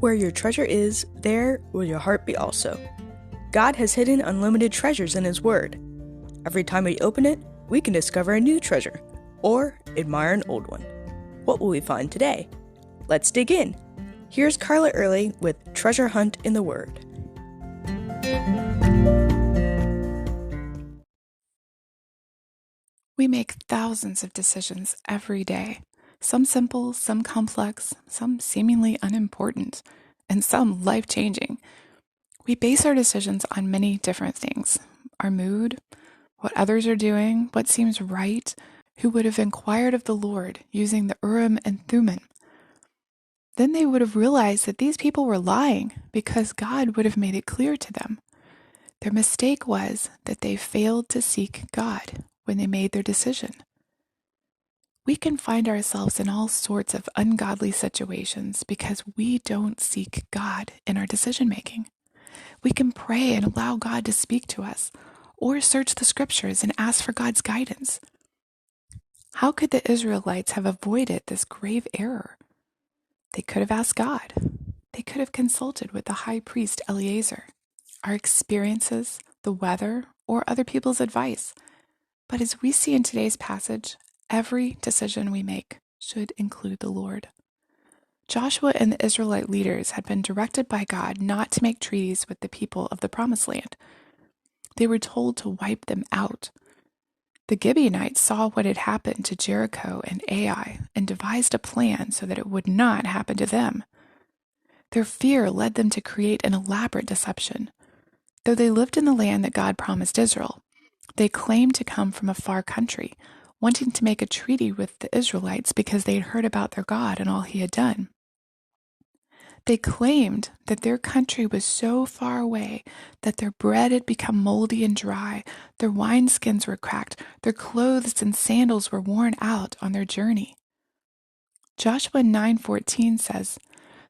Where your treasure is, there will your heart be also. God has hidden unlimited treasures in His Word. Every time we open it, we can discover a new treasure, or admire an old one. What will we find today? Let's dig in. Here's Carla Early with Treasure Hunt in the Word. We make thousands of decisions every day. Some simple, some complex, some seemingly unimportant, and some life-changing. We base our decisions on many different things. Our mood, what others are doing, what seems right, who would have inquired of the Lord using the Urim and Thummim. Then they would have realized that these people were lying because God would have made it clear to them. Their mistake was that they failed to seek God when they made their decision. We can find ourselves in all sorts of ungodly situations because we don't seek God in our decision-making. We can pray and allow God to speak to us, or search the scriptures and ask for God's guidance. How could the Israelites have avoided this grave error? They could have asked God. They could have consulted with the high priest Eleazar, our experiences, the weather, or other people's advice. But as we see in today's passage, every decision we make should include the Lord. Joshua and the Israelite leaders had been directed by God not to make treaties with the people of the Promised Land. They were told to wipe them out. The Gibeonites saw what had happened to Jericho and Ai and devised a plan so that it would not happen to them. Their fear led them to create an elaborate deception. Though they lived in the land that God promised Israel, they claimed to come from a far country, wanting to make a treaty with the Israelites because they had heard about their God and all He had done. They claimed that their country was so far away that their bread had become moldy and dry, their wineskins were cracked, their clothes and sandals were worn out on their journey. Joshua 9:14 says,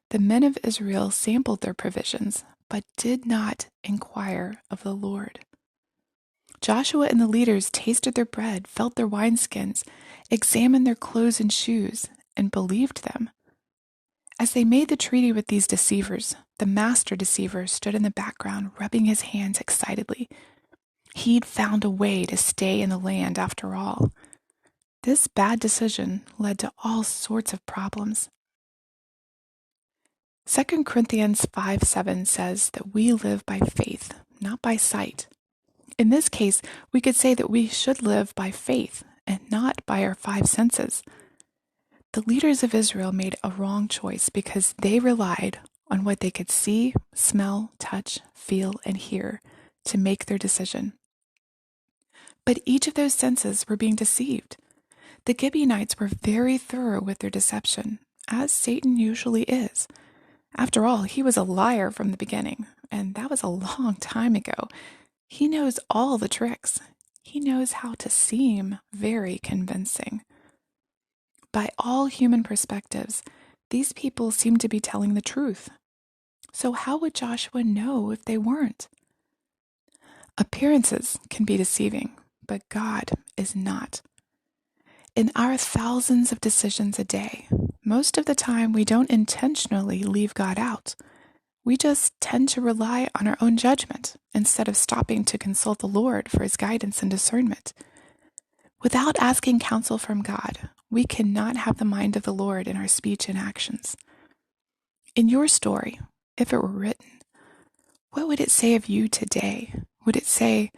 "The men of Israel sampled their provisions, but did not inquire of the Lord." Joshua and the leaders tasted their bread, felt their wineskins, examined their clothes and shoes, and believed them. As they made the treaty with these deceivers, the master deceiver stood in the background, rubbing his hands excitedly. He'd found a way to stay in the land after all. This bad decision led to all sorts of problems. 2 Corinthians 5:7 says that we live by faith, not by sight. In this case, we could say that we should live by faith and not by our five senses. The leaders of Israel made a wrong choice because they relied on what they could see, smell, touch, feel, and hear to make their decision. But each of those senses were being deceived. The Gibeonites were very thorough with their deception, as Satan usually is. After all, he was a liar from the beginning, and that was a long time ago. He knows all the tricks. He knows how to seem very convincing. By all human perspectives, these people seem to be telling the truth. So how would Joshua know if they weren't? Appearances can be deceiving, but God is not. In our thousands of decisions a day, most of the time we don't intentionally leave God out. We just tend to rely on our own judgment instead of stopping to consult the Lord for His guidance and discernment. Without asking counsel from God, we cannot have the mind of the Lord in our speech and actions. In your story, if it were written, what would it say of you today? Would it say,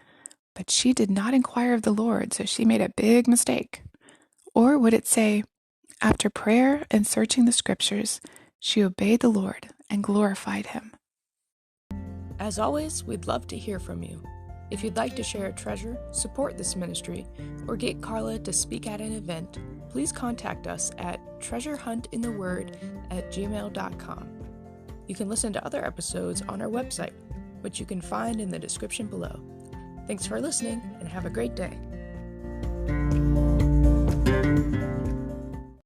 "But she did not inquire of the Lord, so she made a big mistake"? Or would it say, "After prayer and searching the scriptures, she obeyed the Lord and glorified Him"? As always, we'd love to hear from you. If you'd like to share a treasure, support this ministry, or get Carla to speak at an event, please contact us at treasurehuntintheword@gmail.com. You can listen to other episodes on our website, which you can find in the description below. Thanks for listening, and have a great day.